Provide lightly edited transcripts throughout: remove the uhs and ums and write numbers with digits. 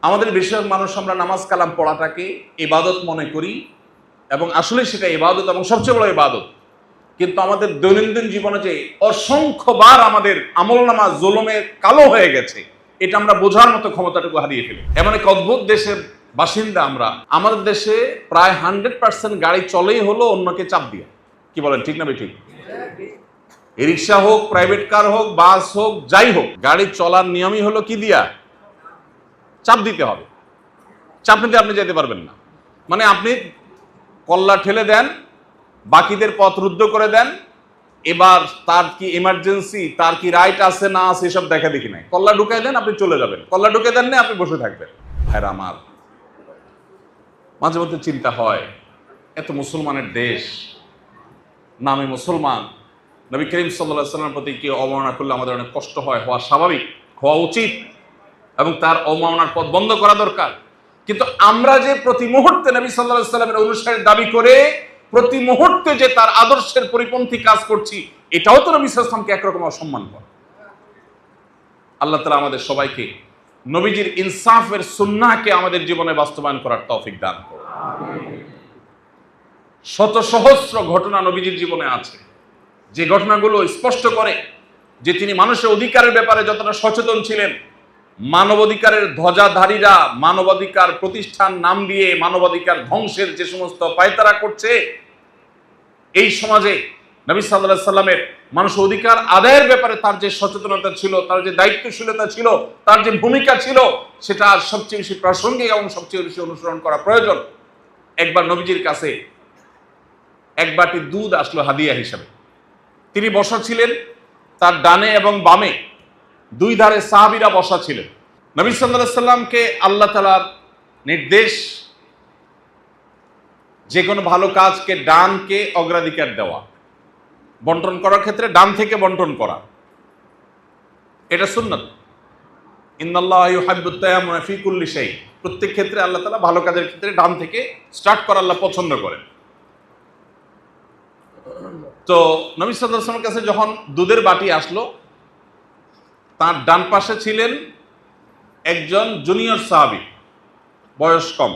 আমাদের বেশিরভাগ মানুষ আমরা নামাজ কালাম পড়াটাকে ইবাদত মনে করি, এবং আসলে সেটা ইবাদত এবং সবচেয়ে বড় ইবাদত। কিন্তু আমাদের দৈনন্দিন জীবনে যে অসংখ্যবার আমাদের আমলনামা জুলুমে কালো হয়ে গেছে, এটা আমরা বোঝার মতো ক্ষমতাটুকু হারিয়ে ফেলি। এমন এক অদ্ভুত দেশের বাসিন্দা আমরা। আমাদের দেশে প্রায় 100% গাড়ি চলেই হলো অন্যকে চাপ দিয়ে। কি বলেন, ঠিক না বেঠিক? রিক্সা হোক, প্রাইভেট কার হোক, বাস হোক, যাই হোক, গাড়ি চলার নিয়মই হলো কি দিয়া? চাপ দিতে হবে। চাপ নিতে আপনি যেতে পারবেন না। মানে আপনি কল্লা ঠেলে দেন, বাকিদের পথ রুদ্ধ করে দেন, এবার তার কি ইমার্জেন্সি, তার কি রাইট আছে না আছে এসব দেখা দেখি নাই। কল্লা ঢুকাই দেন, আপনি চলে যাবেন। কল্লা ঢুকে দেন না, আপনি বসে থাকবেন। ভাইরা আমার, মাঝে মধ্যে চিন্তা হয়, এত মুসলমানের দেশ, নামে মুসলমান, নবী করিম সাল্লাল্লাহু আলাইহি ওয়াসাল্লামের প্রতি কি অবমাননা করলে আমাদের অনেক কষ্ট হয়, হওয়া স্বাভাবিক, হওয়া উচিত, এবং তার অবমাননার পথ বন্ধ করা দরকার। কিন্তু আমরা যে প্রতি মুহূর্তে নবী সাল্লাল্লাহু আলাইহি ওয়াসাল্লামের অনুসারীর দাবি করে প্রতি মুহূর্তে যে তার আদর্শের পরিপন্থী কাজ করছি, এটাও তো নবী সাল্লাল্লাহু আলাইহি ওয়াসাল্লামকে একরকম অসম্মান করে। আল্লাহ তাআলা আমাদের সবাইকে নবীজির ইনসাফের সুন্নাহকে আমাদের জীবনে বাস্তবায়ন করার তৌফিক দান করুন। শত সহস্র ঘটনা নবীজির জীবনে আছে, যে ঘটনাগুলো স্পষ্ট করে যে তিনি মানুষের অধিকারের ব্যাপারে যতটা সচেতন ছিলেন। মানবাধিকারের ধ্বজাধারীরা মানবাধিকার প্রতিষ্ঠান নাম দিয়ে মানবাধিকার ধ্বংসের যে সমস্ত পায়তারা করছে, এই সমাজে নবী সাল্লাল্লাহু আলাইহি সাল্লামের মানুষ অধিকার আদায়ের ব্যাপারে তার যে সচেতনতা ছিল, তার যে দায়িত্বশীলতা ছিল, তার যে ভূমিকা ছিল, সেটা সবচেয়ে বেশি প্রাসঙ্গিক এবং সবচেয়ে বেশি অনুসরণ করা প্রয়োজন। একবার নবীজির কাছে এক বাটি দুধ আসলো হাদিয়া হিসাবে। তিনি বসা ছিলেন, তার ডানে এবং বামে দুই ধারে সাহাবীরা বসা ছিলেন। নবী সাল্লাল্লাহু আলাইহি সাল্লামকে আল্লাহ তাআলার নির্দেশ, যে কোনো ভালো কাজকে ডানকে অগ্রাধিকার দেওয়া, বন্টন করার ক্ষেত্রে ডান থেকে বন্টন করা, এটা সুন্নাত। ইন্নাল্লাহা ইউহিব্বুত তায়াম্মুনা ফি কুল্লি শাই। প্রত্যেক ক্ষেত্রে আল্লাহ তাআলা ভালো কাজের ক্ষেত্রে ডান থেকে স্টার্ট করা আল্লাহ পছন্দ করেন। তো নবী সাল্লাল্লাহু আলাইহি ওয়াসাল্লামের কাছে যখন দুধের বাটি আসলো, তার ডান পাশে ছিলেন একজন জুনিয়র সাহাবী, বয়স কম,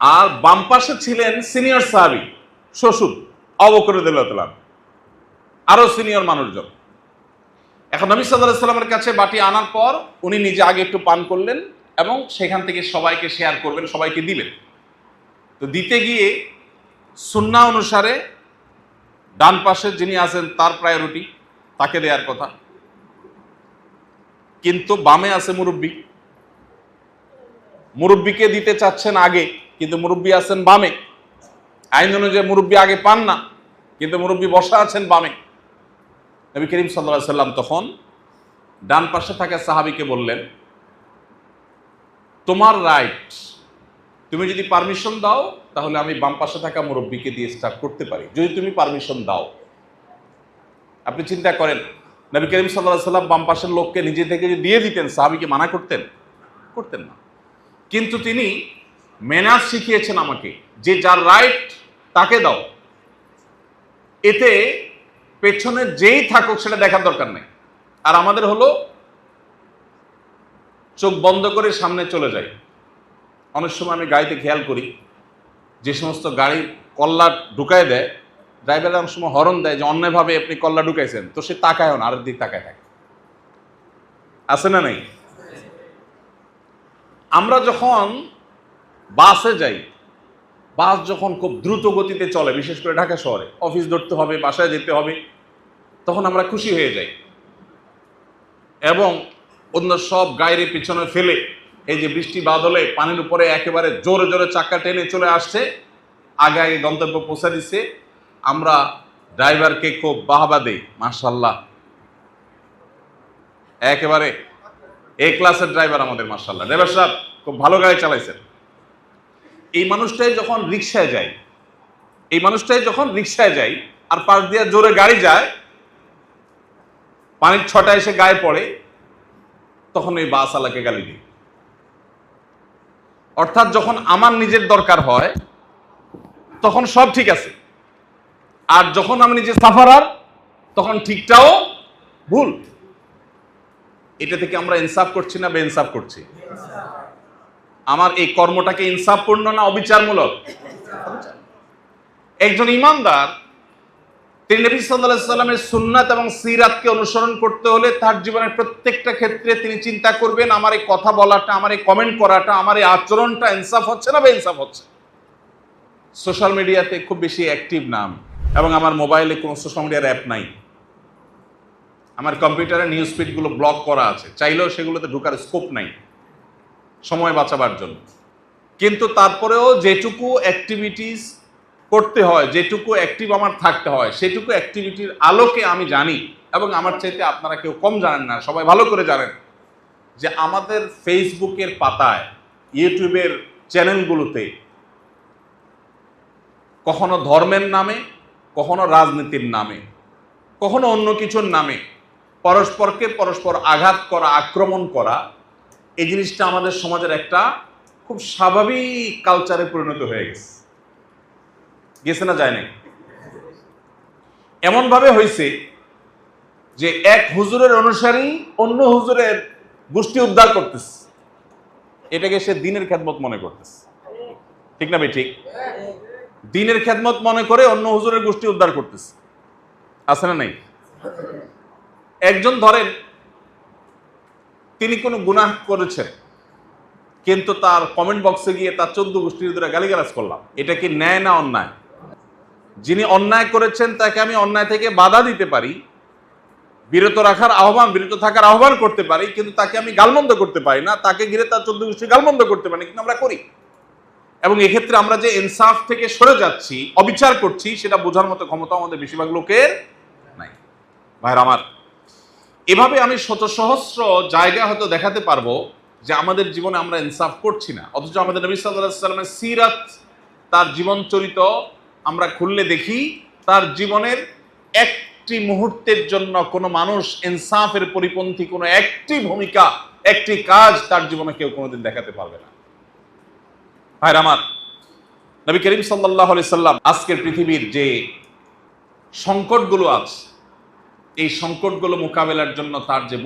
আর বাম পাশে ছিলেন সিনিয়র সাহাবী, শ্বশুর আবু বকর রাদিয়াল্লাহু তাআলা, আরো সিনিয়র মানুষজন। এখন নবী সাল্লাল্লাহু আলাইহি ওয়াসাল্লামের কাছে বাটি আনার পর উনি নিজে আগে একটু পান করলেন এবং সেখান থেকে সবাইকে শেয়ার করবেন, সবাইকে দিবেন। তো দিতে গিয়ে সুন্নাহ অনুসারে ডান পাশে যিনি আছেন তার প্রায়োরিটি, তাকে দেওয়ার কথা, কিন্তু বামে আছে মুরব্বী, মুরব্বীকে দিতে চাচ্ছেন আগে, কিন্তু মুরব্বী আছেন বামে। আইন অনুযায়ী মুরব্বী আগে পান না, কিন্তু মুরব্বী বসা আছেন বামে। নবী করিম সাল্লাল্লাহু আলাইহি সাল্লাম তখন ডান পাশে থাকা সাহাবীকে বললেন, তোমার রাইট, তুমি যদি পারমিশন দাও তাহলে আমি বাম পাশে থাকা মুরব্বীকে দিয়ে স্টার্ট করতে পারি, যদি তুমি পারমিশন দাও। আপনি চিন্তা করেন, নবী করিম সাল্লাল্লাহু আলাইহি সাল্লাম বাম পাশের লোককে নিজে থেকে যদি দিয়ে দিতেন, সাহাবীকে মানা করতেন? করতেন না। কিন্তু তিনি মেনাজ শিখিয়েছেন আমাকে, যে যার রাইট তাকে দাও, এতে পেছনে যেই থাকুক সেটা দেখার দরকার নেই। আর আমাদের হলো চোখ বন্ধ করে সামনে চলে যাই। অনেক সময় আমি গাড়িতে খেয়াল করি, যে সমস্ত গাড়ি কল্লা ঢুকায় দেয়, ড্রাইভার অনেক সময় হরন দেয় যে অন্যভাবে আপনি কল্লা ঢুকাইছেন, তো সে তাকায়ও না, আরেক দিক তাকায় থাকে। আছে না নাই? আমরা যখন বাসে যাই, বাস যখন খুব দ্রুত গতিতে চলে, বিশেষ করে ঢাকা শহরে, অফিস ধরতে হবে, বাসায় যেতে হবে, তখন আমরা খুশি হয়ে যাই এবং অন্য সব গাড়ির পিছনে ফেলে, এই যে বৃষ্টি বাদলে পানির উপরে একেবারে জোরে জোরে চাকা টেনে চলে আসছে, আগে আগে গন্তব্য পৌঁছে দিচ্ছে, আমরা ড্রাইভারকে খুব বাহবা দেই, মাশাআল্লাহ, একেবারে এ ক্লাসের ড্রাইভার আমাদের, মাশাআল্লাহ, ড্রাইভার সাহেব খুব ভালো গাড়ি চালাইছেন। এই মানুষটাই যখন রিক্সায় যায়, আর পাশ দিয়ে জোরে গাড়ি যায়, পানির ছটা এসে গায়ে পড়ে, তখন এই বাসওয়ালাকে গালি দিই। অর্থাৎ যখন আমার নিজের দরকার হয় তখন সব ঠিক আছে, আর যখন আমি নিজে সাফারার তখন ঠিকটাও ভুল। এটা থেকে আমরা ইনসাফ করছি না বেইনসাফ করছি? আমার এই কর্মটাকে ইনসাফপূর্ণ না অবিচারমূলক? একজন ইমানদার তিনি নবী সাল্লাল্লাহু আলাইহি সাল্লামের সুন্নাত এবং সিরাতকে অনুসরণ করতে হলে তার জীবনের প্রত্যেকটা ক্ষেত্রে তিনি চিন্তা করবেন, আমার এই কথা বলাটা, আমার এই কমেন্ট করাটা, আমার এই আচরণটা ইনসাফ হচ্ছে না বেইনসাফ হচ্ছে? সোশ্যাল মিডিয়াতে খুব বেশি অ্যাক্টিভ না আমি, এবং আমার মোবাইলে কোনো সোশ্যাল মিডিয়ার অ্যাপ নাই। আমার কম্পিউটারে নিউজ ফিডগুলো ব্লক করা আছে, চাইলেও সেগুলোতে ঢোকার স্কোপ নাই সময় বাঁচাবার জন্য। কিন্তু তারপরেও যেটুকু অ্যাক্টিভিটিস করতে হয়, যেটুকু অ্যাক্টিভ আমার থাকতে হয়, সেটুকু অ্যাক্টিভিটির আলোকে আমি জানি, এবং আমার চাইতে আপনারা কেউ কম জানেন না, সবাই ভালো করে জানেন যে আমাদের ফেসবুকের পাতায়, ইউটিউবের চ্যানেলগুলোতে কখনো ধর্মের নামে, কখনো রাজনীতির নামে, কখনো অন্য কিছুর নামে পরস্পরকে পরস্পর আঘাত করা, আক্রমণ করা, এই জিনিসটা আমাদের সমাজের একটা খুব স্বাভাবিক কালচারে পরিণত হয়ে গেছে না, যায় নাই? এমন ভাবে হয়েছে যে এক হুজুরের অনুসারী অন্য হুজুরের গোষ্ঠী উদ্ধার করতেছে, এটাকে সে দিনের খেদমত মনে করতেছে। ঠিক না ভাই? ঠিক। দিনের খেদমত মনে করে অন্য হুজুরের গোষ্ঠী উদ্ধার করতেছে, আছে না নাই? একজন ধরেন তিনি কোনো গুনাহ করেছেন, কিন্তু তার কমেন্ট বক্সে গিয়ে তার 14 গোষ্ঠীর ধরে গালিগালাজ করলাম, এটা কি ন্যায় না অন্যায়? যিনি অন্যায় করেছেন তাকে আমি অন্যায় থেকে বাধা দিতে পারি, বিরত থাকার আহ্বান করতে পারি, কিন্তু তাকে আমি গালমন্দ করতে পারি না। তাকে ঘিরে তার 14 গোষ্ঠী গালমন্দ করতে পারি, কিন্তু আমরা করি। এবং এক্ষেত্রে আমরা যে ইনসাফ থেকে সরে যাচ্ছি, অবিচার করছি, সেটা বোঝার মতো ক্ষমতা আমাদের বেশিরভাগ লোকের নাই। ভাইরা আমার, এভাবে আমি শত সহস্র জায়গা হয়তো দেখাতে পারবো যে আমাদের জীবনে আমরা ইনসাফ করছি না, অথচ আমাদের নবী সাল্লাল্লাহু আলাইহি সাল্লামের সিরাত, তার জীবন চরিত আমরা খুললে দেখি তার জীবনের একটি মুহূর্তের জন্য কোনো মানুষ ইনসাফের পরিপন্থী কোনো একটি ভূমিকা, একটি কাজ তার জীবনে কেউ কোনোদিন দেখাতে পারবে না। ভাইরা আমার, নবী করিম সাল্লাল্লাহু আলাইহি সাল্লাম আজকের পৃথিবীর যে সংকটগুলো আছে, এই সংকটগুলো মোকাবেলার জন্য তার যে